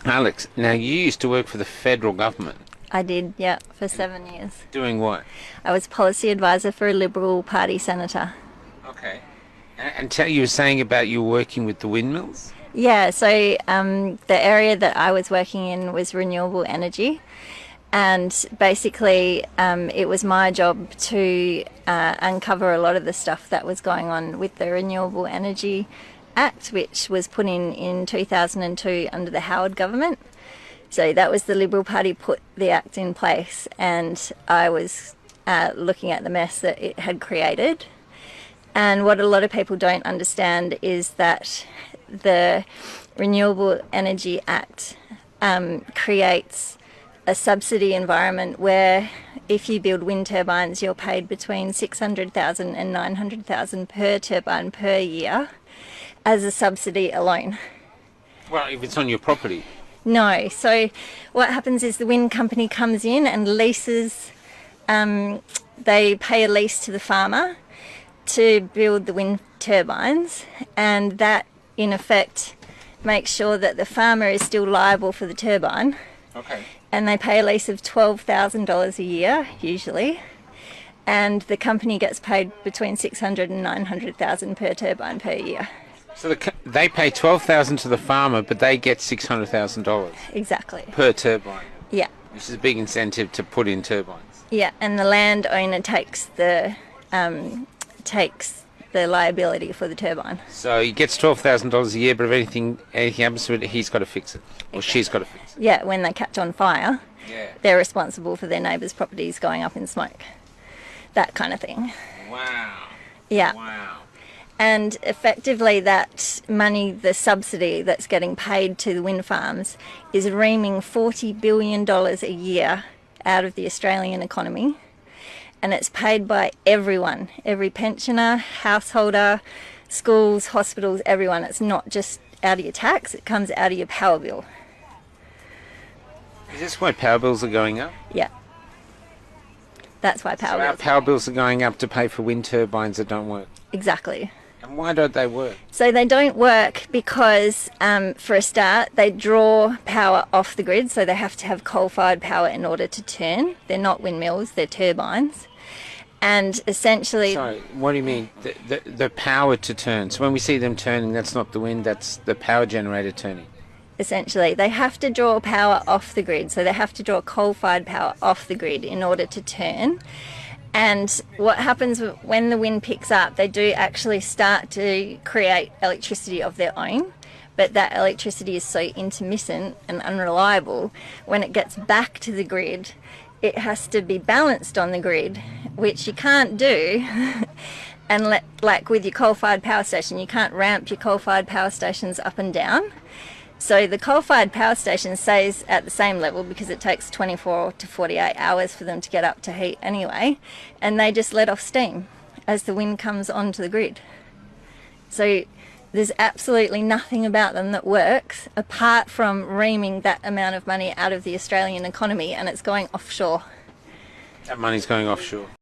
Alex, now you used to work for the federal government. I did, yeah, for 7 years. Doing what? I was policy advisor for a Liberal Party senator. Okay. And tell you were saying about you working with the windmills? Yeah, so the area that I was working in was renewable energy. And basically, it was my job to uncover a lot of the stuff that was going on with the Renewable Energy Act, which was put in 2002 under the Howard government. So that was the Liberal Party put the act in place, and I was looking at the mess that it had created. And what a lot of people don't understand is that the Renewable Energy Act creates a subsidy environment where if you build wind turbines, you're paid between $600,000 and $900,000 per turbine per year as a subsidy alone. Well, if it's on your property. No. So what happens is the wind company comes in and leases, they pay a lease to the farmer to build the wind turbines, and that in effect makes sure that the farmer is still liable for the turbine. Okay. And they pay a lease of $12,000 a year, usually, and the company gets paid between $600,000 and $900,000 per turbine per year. So they pay $12,000 to the farmer, but they get $600,000 Exactly. per turbine. Yeah. Which is a big incentive to put in turbines. Yeah, and the landowner takes the liability for the turbine. So he gets $12,000 a year, but if anything happens to it, he's got to fix it, or she's got to fix it. Yeah, when they catch on fire, Yeah. they're responsible for their neighbours' properties going up in smoke. That kind of thing. Wow. Yeah. Wow. And effectively that money, the subsidy that's getting paid to the wind farms, is reaming $40 billion a year out of the Australian economy. And it's paid by everyone, every pensioner, householder, schools, hospitals, everyone. It's not just out of your tax, it comes out of your power bill. Is this why power bills are going up? Yeah. That's why power So our bills. power bills are going up to pay for wind turbines that don't work. Exactly. And why don't they work? So they don't work because, for a start, they draw power off the grid, so they have to have coal-fired power in order to turn. They're not windmills, they're turbines. And essentially... Sorry, what do you mean? The power to turn. So when we see them turning, that's not the wind, that's the power generator turning. Essentially, they have to draw power off the grid, so they have to draw coal-fired power off the grid in order to turn. And what happens when the wind picks up, they do actually start to create electricity of their own, but that electricity is so intermittent and unreliable, when it gets back to the grid, it has to be balanced on the grid, which you can't do. And like with your coal-fired power station, you can't ramp your coal-fired power stations up and down. So the coal-fired power station stays at the same level because it takes 24 to 48 hours for them to get up to heat anyway, and they just let off steam as the wind comes onto the grid. So there's absolutely nothing about them that works apart from reaming that amount of money out of the Australian economy, and it's going offshore. That money's going offshore.